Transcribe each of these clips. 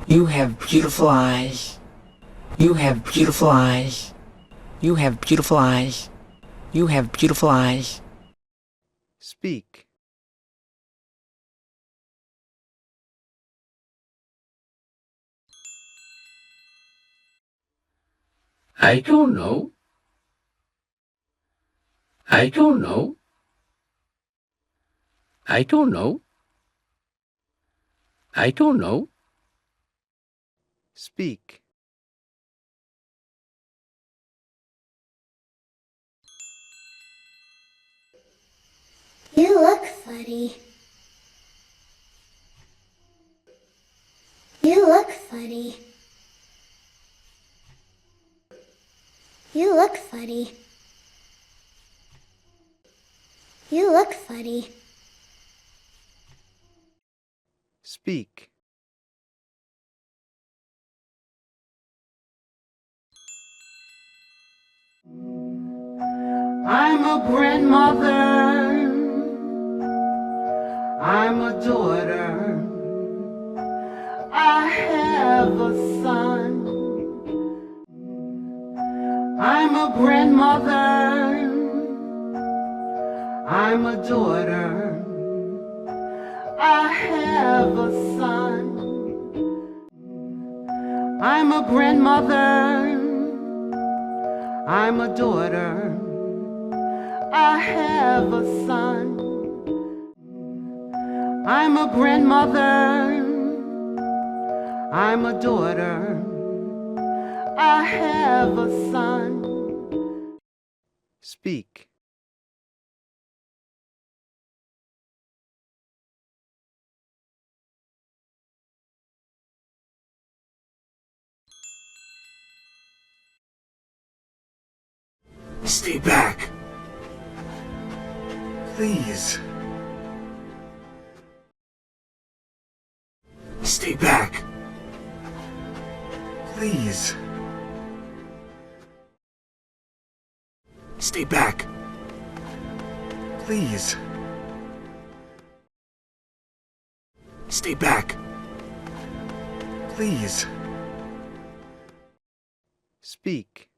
You have beautiful eyes. You have beautiful eyes. You have beautiful eyes. You have beautiful eyes. Speak. I don't know. I don't know. I don't know. I don't know. Speak. You look funny. You look funny. You look funny. You look funny. Speak. I'm a grandmother. I'm a daughter. I have a son. I'm a grandmother. I'm a daughter. I have a son. I'm a grandmother. I'm a daughter. I have a son. I'm a grandmother. I'm a daughter. I have a son. Speak. Stay back. Please. Stay back. Please. Stay back. Please. Stay back. Please. Speak.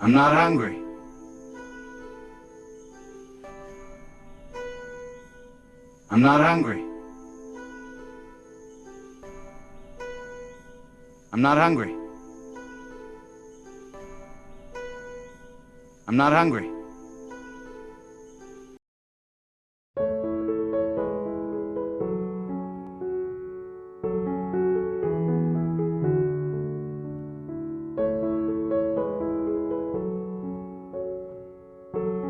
I'm not hungry. I'm not hungry. I'm not hungry. I'm not hungry.